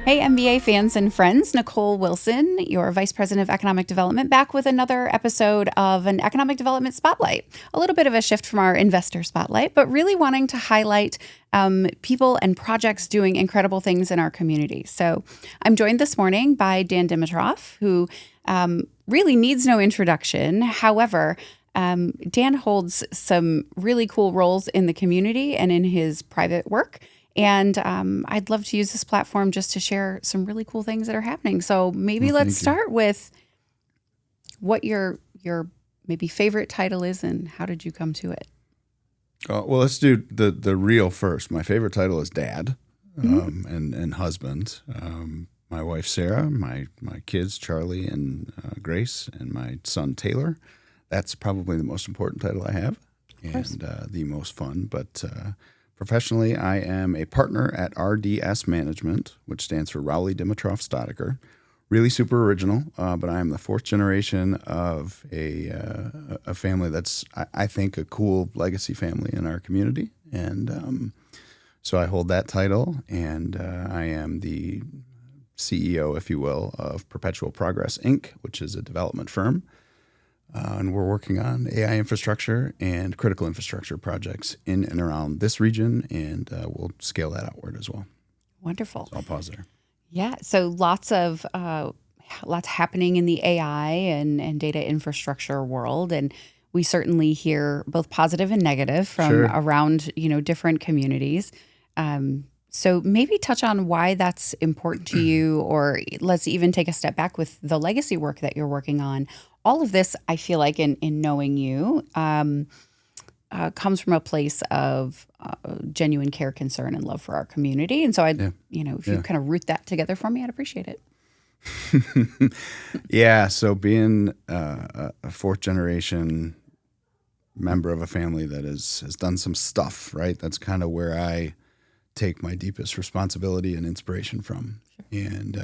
Hey, MBA fans and friends, Nicole Wilson, your Vice President of Economic Development, back with another episode of an Economic Development Spotlight. A little bit of a shift from our investor spotlight, but really wanting to highlight people and projects doing incredible things in our community. So I'm joined this morning by Dan Dimitroff, who really needs no introduction. However, Dan holds some really cool roles in the community and in his private work. And I'd love to use this platform just to share some really cool things that are happening. So maybe let's start with what your maybe favorite title is and how did you come to it? Well, let's do the real first. My favorite title is Dad and husband. My wife, Sarah, my kids, Charlie and Grace, and my son, Taylor. That's probably the most important title I have and the most fun. But professionally, I am a partner at RDS Management, which stands for Rowley Dimitroff Stoddicker. Really super original, but I am the fourth generation of a family that's, I think, a cool legacy family in our community. And so I hold that title, and I am the CEO, if you will, of Perpetual Progress, Inc., which is a development firm. And we're working on AI infrastructure and critical infrastructure projects in and around this region, and we'll scale that outward as well. Wonderful. So I'll pause there. Yeah. So lots happening in the AI and data infrastructure world, and we certainly hear both positive and negative from around different communities. So maybe touch on why that's important to you, or let's even take a step back with the legacy work that you're working on. All of this, I feel like, in knowing you, comes from a place of genuine care, concern, and love for our community. And so, if you kind of root that together for me, I'd appreciate it. Yeah. So being a fourth generation member of a family that has done some stuff, right? That's kind of where I take my deepest responsibility and inspiration from. And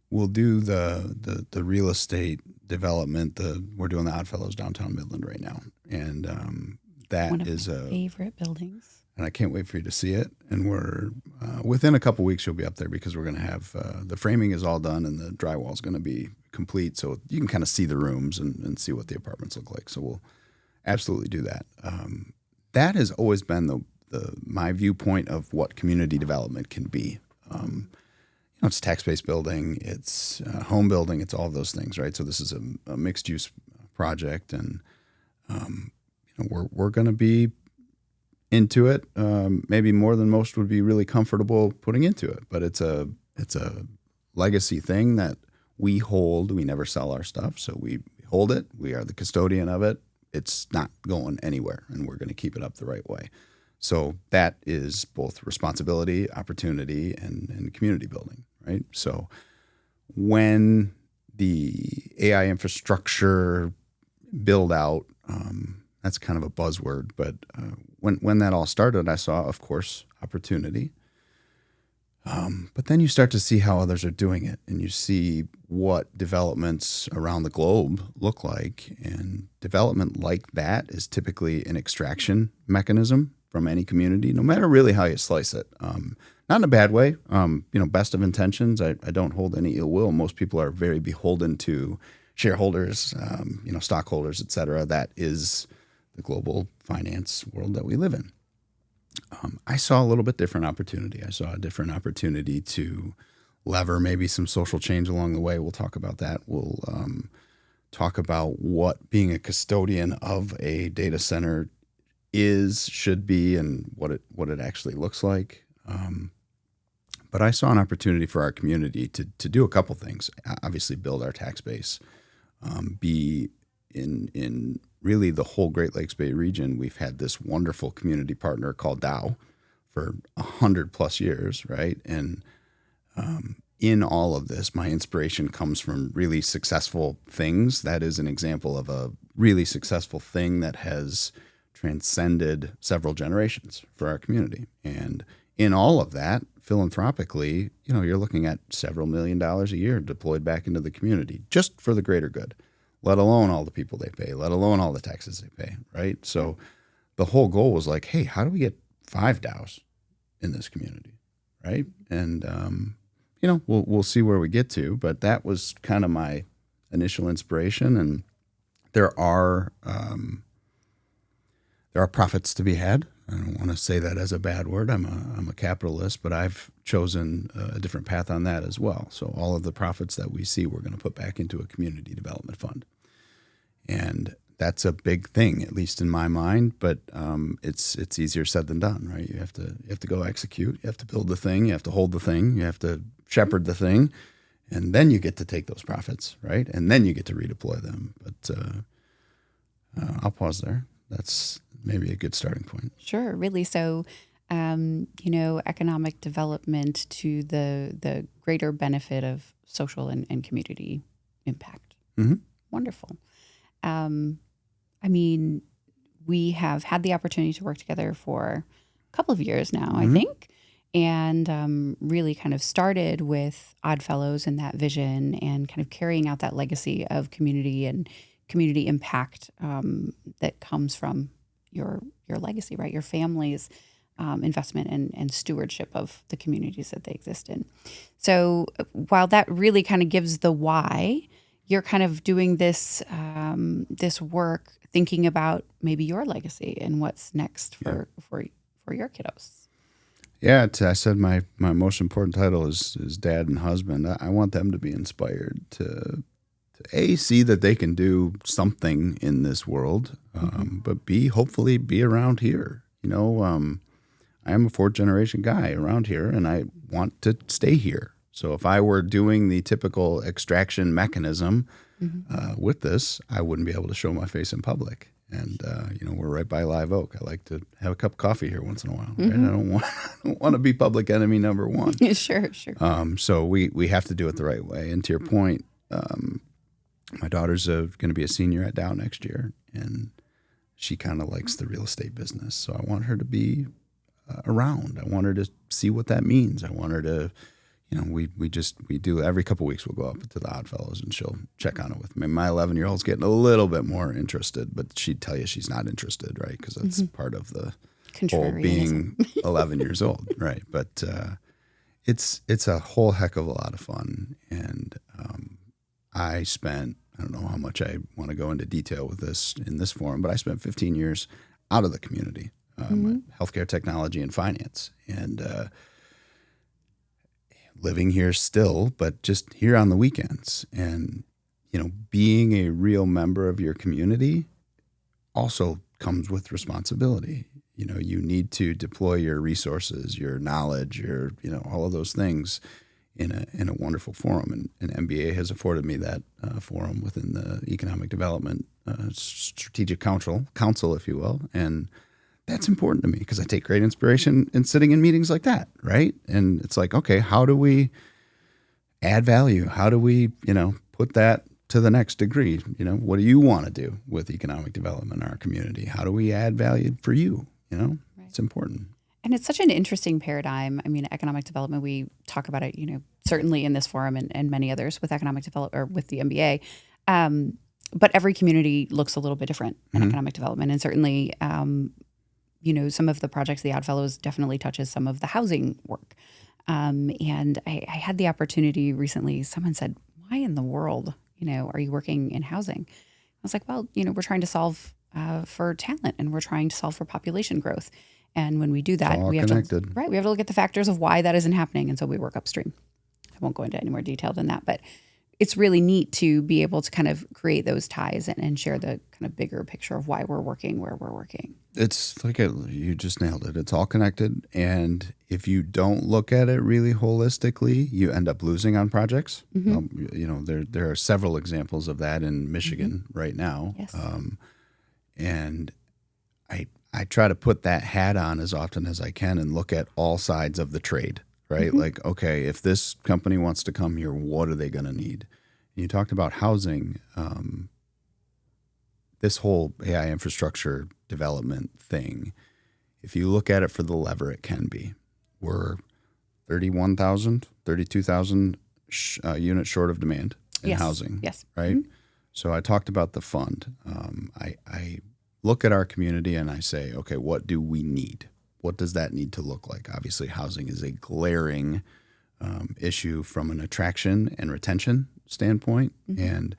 we'll do the real estate development. We're doing the Oddfellows downtown Midland right now, and that one of is my favorite buildings. And I can't wait for you to see it. And we're within a couple weeks you'll be up there, because we're going to have the framing is all done and the drywall is going to be complete, so you can kind of see the rooms and see what the apartments look like. So we'll absolutely do that. That has always been my viewpoint of what community development can be. It's tax-based building, it's home building, it's all of those things, right? So this is a mixed-use project, and we're going to be into it, maybe more than most would be really comfortable putting into it. But it's a legacy thing that we hold. We never sell our stuff, so we hold it. We are the custodian of it. It's not going anywhere, and we're going to keep it up the right way. So that is both responsibility, opportunity, and community building, right? So when the AI infrastructure build out, that's kind of a buzzword, but when that all started, I saw, of course, opportunity. But then you start to see how others are doing it, and you see what developments around the globe look like. And development like that is typically an extraction mechanism from any community, no matter really how you slice it. Not in a bad way. Best of intentions. I don't hold any ill will. Most people are very beholden to shareholders, stockholders, et cetera. That is the global finance world that we live in. I saw a little bit different opportunity. I saw a different opportunity to lever maybe some social change along the way. We'll talk about that. We'll talk about what being a custodian of a data center should be, and what it actually looks like. But I saw an opportunity for our community to do a couple things. Obviously, build our tax base, be in really the whole Great Lakes Bay region. We've had this wonderful community partner called Dow for 100+ years, right? And in all of this, my inspiration comes from really successful things. That is an example of a really successful thing that has transcended several generations for our community. And in all of that, philanthropically, you're looking at several $1 million a year deployed back into the community just for the greater good, let alone all the people they pay, let alone all the taxes they pay, right? So the whole goal was like, hey, how do we get 5 Dows in this community, right? And we'll see where we get to. But that was kind of my initial inspiration, and there are profits to be had. I don't want to say that as a bad word. I'm a capitalist, but I've chosen a different path on that as well. So all of the profits that we see, we're going to put back into a community development fund, and that's a big thing, at least in my mind. But it's easier said than done, right? You have to go execute. You have to build the thing. You have to hold the thing. You have to shepherd the thing, and then you get to take those profits, right? And then you get to redeploy them. But I'll pause there. That's maybe a good starting point. Sure, really. So, economic development to the greater benefit of social and community impact. Mm-hmm. Wonderful. I mean, we have had the opportunity to work together for a couple of years now, I think, and really kind of started with Oddfellows and that vision and kind of carrying out that legacy of community and community impact that comes from your legacy, right? Your family's investment and stewardship of the communities that they exist in. So while that really kind of gives the why, you're kind of doing this this work thinking about maybe your legacy and what's next for your kiddos. Yeah, I said my most important title is dad and husband. I want them to be inspired to see that they can do something in this world, but hopefully be around here. I am a fourth generation guy around here, and I want to stay here. So if I were doing the typical extraction mechanism with this, I wouldn't be able to show my face in public. And we're right by Live Oak. I like to have a cup of coffee here once in a while. Right? I don't want to be public enemy number one. Sure. So we have to do it the right way. And to your point, my daughter's going to be a senior at Dow next year, and she kind of likes the real estate business. So I want her to be around. I want her to see what that means. I want her to. We do every couple of weeks. We'll go up to the Oddfellows and she'll check on it with me. My 11-year-old's getting a little bit more interested, but she'd tell you she's not interested, right? Because that's part of the whole being 11 years old, right? But it's a whole heck of a lot of fun, and I don't know how much I want to go into detail with this in this forum, but I spent 15 years out of the community, healthcare technology and finance, and living here still, but just here on the weekends. And, being a real member of your community also comes with responsibility. You need to deploy your resources, your knowledge, all of those things in a wonderful forum. And MBA has afforded me that forum within the Economic Development Strategic Council, if you will. And that's important to me because I take great inspiration in sitting in meetings like that, right? And it's like, okay, how do we add value? How do we, put that to the next degree? What do you want to do with economic development in our community? How do we add value for you? Right. It's important. And it's such an interesting paradigm. I mean, economic development, we talk about it, certainly in this forum and many others with economic development or with the MBA. But every community looks a little bit different in economic development. And certainly, some of the projects, the Oddfellows definitely touches some of the housing work. And I had the opportunity recently, someone said, why in the world, are you working in housing? I was like, well, we're trying to solve for talent and we're trying to solve for population growth. And when we do that, we have to look at the factors of why that isn't happening. And so we work upstream. I won't go into any more detail than that, but it's really neat to be able to kind of create those ties and share the kind of bigger picture of why we're working where we're working. It's like you just nailed it. It's all connected. And if you don't look at it really holistically, you end up losing on projects. There are several examples of that in Michigan right now. Yes. And I try to put that hat on as often as I can and look at all sides of the trade. Right? Like, okay, if this company wants to come here, what are they going to need? And you talked about housing. This whole AI infrastructure development thing, if you look at it for the lever it can be, we're 32,000 units short of demand in housing. Yes. Right? So I talked about the fund. I look at our community and I say, okay, what do we need? What does that need to look like? Obviously, housing is a glaring issue from an attraction and retention standpoint. And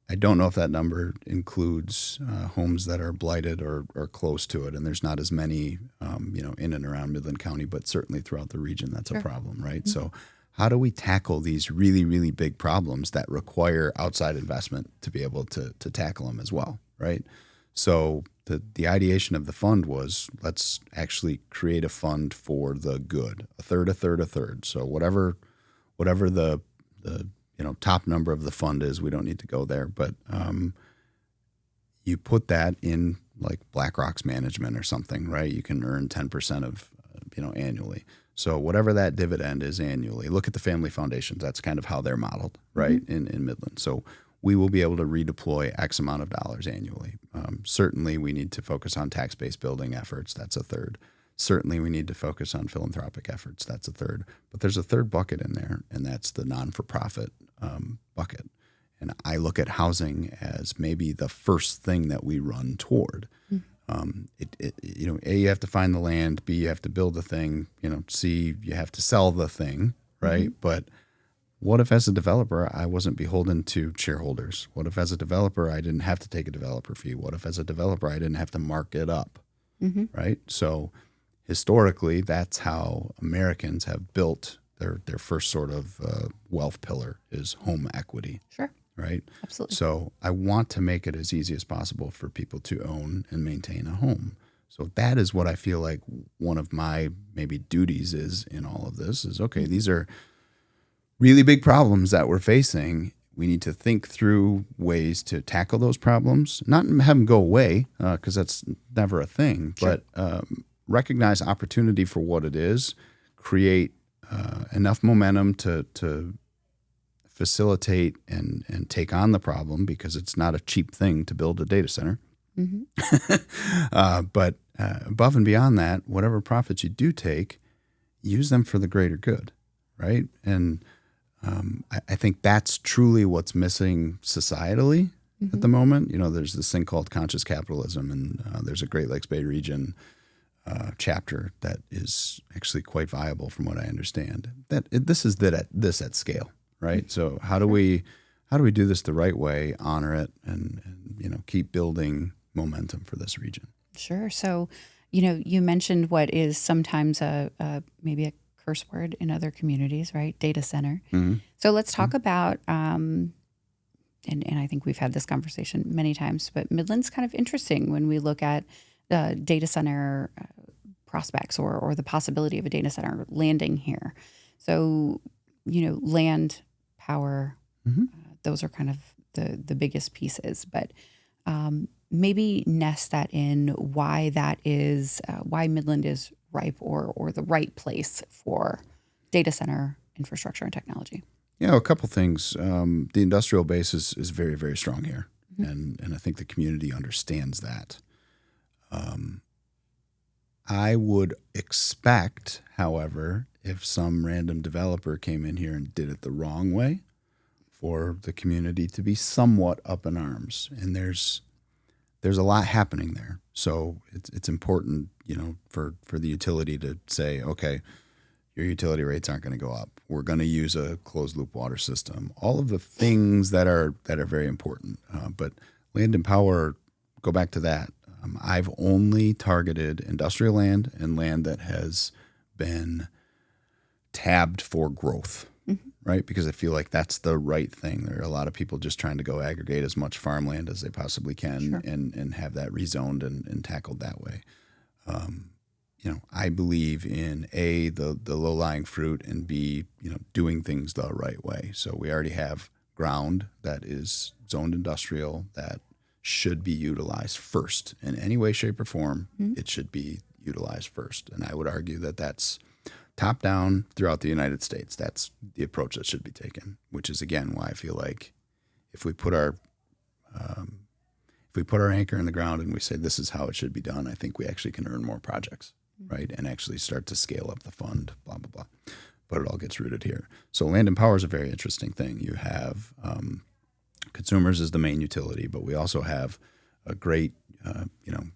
I don't know if that number includes homes that are blighted or close to it. And there's not as many, in and around Midland County, but certainly throughout the region, that's a problem, right? So how do we tackle these really, really big problems that require outside investment to be able to tackle them as well, right? So the ideation of the fund was, let's actually create a fund for the good, a third, a third, a third. So whatever the top number of the fund is, we don't need to go there, but you put that in like BlackRock's management or something, right? You can earn 10% of annually. So whatever that dividend is annually, look at the family foundations. That's kind of how they're modeled, right, in Midland. So we will be able to redeploy X amount of dollars annually. Certainly, we need to focus on tax-based building efforts. That's a third. Certainly, we need to focus on philanthropic efforts. That's a third. But there's a third bucket in there, and that's the non-for-profit bucket. And I look at housing as maybe the first thing that we run toward. A, you have to find the land. B, you have to build the thing. C, you have to sell the thing, right? But what if as a developer, I wasn't beholden to shareholders? What if as a developer, I didn't have to take a developer fee? What if as a developer, I didn't have to mark it up, right? So historically, that's how Americans have built their first sort of wealth pillar is home equity. Sure. Right? Absolutely. So I want to make it as easy as possible for people to own and maintain a home. So that is what I feel like one of my maybe duties is in all of this is, okay, these are really big problems that we're facing. We need to think through ways to tackle those problems, not have them go away because that's never a thing, but recognize opportunity for what it is, create enough momentum to facilitate and take on the problem because it's not a cheap thing to build a data center. But above and beyond that, whatever profits you do take, use them for the greater good, right? And I think that's truly what's missing societally at the moment. There's this thing called conscious capitalism, and there's a Great Lakes Bay region chapter that is actually quite viable from what I understand. This is this at scale. Right. So how do we do this the right way, honor it, and keep building momentum for this region? Sure. So, you mentioned what is sometimes maybe a curse word in other communities, right? Data center. So let's talk about, and I think we've had this conversation many times, but Midland's kind of interesting when we look at data center prospects or the possibility of a data center landing here. So, land, power, those are kind of the biggest pieces, but maybe nest that in why that is, why Midland is ripe or the right place for data center infrastructure and technology. Yeah, a couple things. The industrial base is very, very strong here, and I think the community understands that. I would expect, however, if some random developer came in here and did it the wrong way, for the community to be somewhat up in arms. And there's a lot happening there. So it's important, for the utility to say, okay, your utility rates aren't going to go up. We're going to use a closed loop water system. All of the things that are very important. But land and power, go back to that. I've only targeted industrial land and land that has been tabbed for growth, right? Because I feel like that's the right thing. There are a lot of people just trying to go aggregate as much farmland as they possibly can and have that rezoned and tackled that way. I believe in A, the low-lying fruit, and B, doing things the right way. So we already have ground that is zoned industrial that should be utilized first. In any way, shape, or form, it should be utilized first. And I would argue that that's top down throughout the United States. That's the approach that should be taken, which is, again, why I feel like if we put our anchor in the ground and we say this is how it should be done, I think we actually can earn more projects, right? And actually start to scale up the fund, blah, blah, blah. But it all gets rooted here. So land and power is a very interesting thing. You have consumers as the main utility, but we also have a great,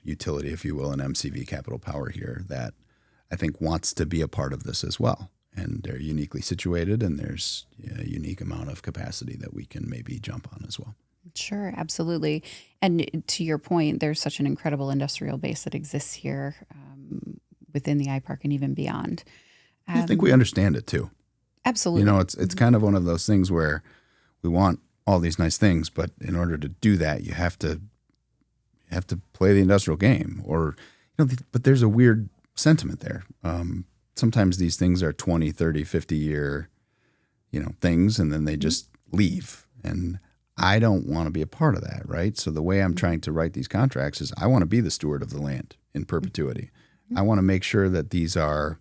utility, if you will, an MCV Capital Power here that I think wants to be a part of this as well. and they're uniquely situated, and there's a unique amount of capacity that we can maybe jump on as well. Sure, absolutely. And to your point, there's such an incredible industrial base that exists here within the iPark and even beyond. I think we understand it too. Absolutely. You know, it's kind of one of those things where we want all these nice things, but in order to do that, you have to play the industrial game. Or, but there's a weird sentiment there. Sometimes these things are 20, 30, 50 year, things, and then they just leave. And I don't want to be a part of that, right? So the way I'm trying to write these contracts is I want to be the steward of the land in perpetuity. I want to make sure that these are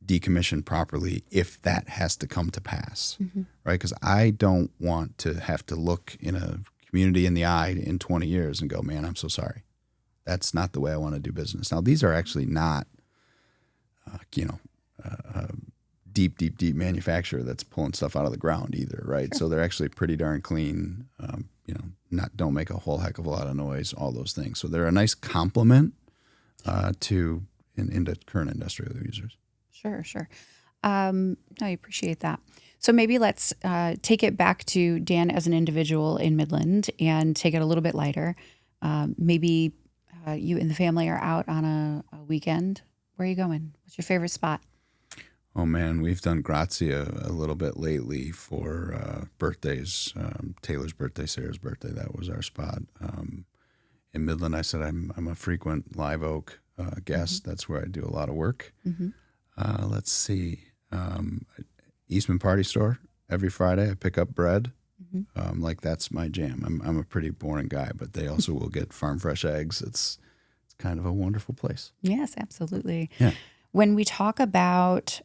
decommissioned properly if that has to come to pass, right? Because I don't want to have to look in a community in the eye in 20 years and go, man, I'm so sorry. That's not the way I want to do business. Now, these are actually not, deep manufacturer that's pulling stuff out of the ground either, right? Sure. So they're actually pretty darn clean, don't make a whole heck of a lot of noise, all those things. So they're a nice complement to current industrial users. Sure. I appreciate that. So maybe let's take it back to Dan as an individual in Midland and take it a little bit lighter. Maybe you and the family are out on a weekend. Where are you going? What's your favorite spot? Oh, man, we've done Grazia a little bit lately for birthdays. Taylor's birthday, Sarah's birthday, that was our spot. In Midland, I said I'm a frequent Live Oak guest. That's where I do a lot of work. Let's see. Eastman Party Store. Every Friday I pick up bread. That's my jam. I'm a pretty boring guy, but they also will get farm fresh eggs. It's kind of a wonderful place. Yes, absolutely. Yeah. When we talk about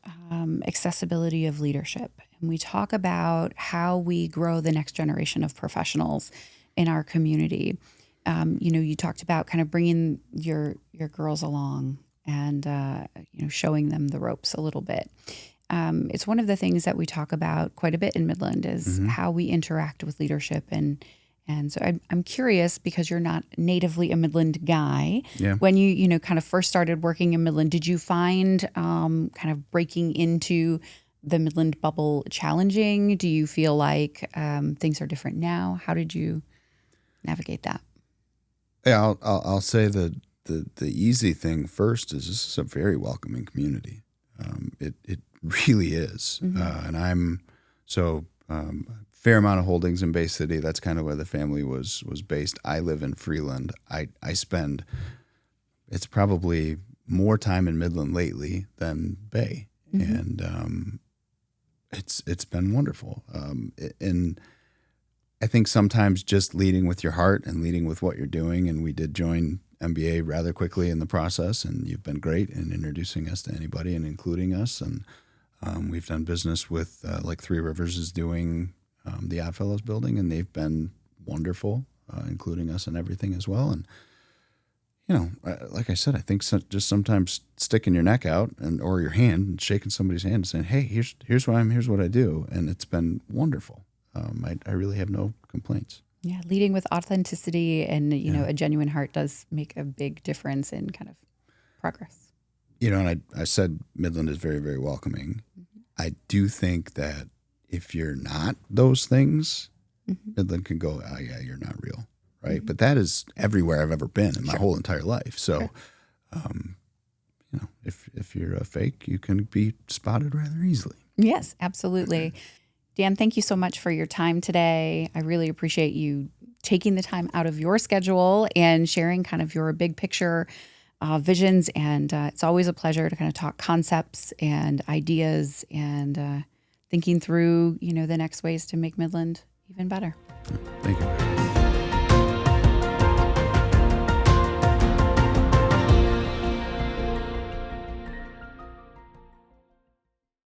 accessibility of leadership, and we talk about how we grow the next generation of professionals in our community, you talked about kind of bringing your girls along and showing them the ropes a little bit. It's one of the things that we talk about quite a bit in Midland is how we interact with leadership. And so I'm curious, because you're not natively a Midland guy. Yeah. When you kind of first started working in Midland, did you find kind of breaking into the Midland bubble challenging? Do you feel like things are different now? How did you navigate that? Yeah, I'll say that the easy thing first is this is a very welcoming community. It really is. And I'm fair amount of holdings in Bay City. That's kind of where the family was based. I live in Freeland. I spend, it's probably more time in Midland lately than Bay. And it's been wonderful. And I think sometimes just leading with your heart and leading with what you're doing, and we did join MBA rather quickly in the process, and you've been great in introducing us to anybody and including us. And we've done business with like Three Rivers is doing the Oddfellows building, and they've been wonderful, including us and everything as well. And like I said, I think just sometimes sticking your neck out or your hand and shaking somebody's hand and saying, "Hey, here's who I am, here's what I do," and it's been wonderful. I really have no complaints. Yeah, leading with authenticity and a genuine heart does make a big difference in kind of progress. And I said Midland is very, very welcoming. I do think that if you're not those things, Midland can go, "Oh yeah, you're not real," right? But that is everywhere I've ever been in my whole entire life. So, if you're a fake, you can be spotted rather easily. Yes, absolutely. Dan, thank you so much for your time today. I really appreciate you taking the time out of your schedule and sharing kind of your big picture visions. And it's always a pleasure to kind of talk concepts and ideas and thinking through, the next ways to make Midland even better. Thank you.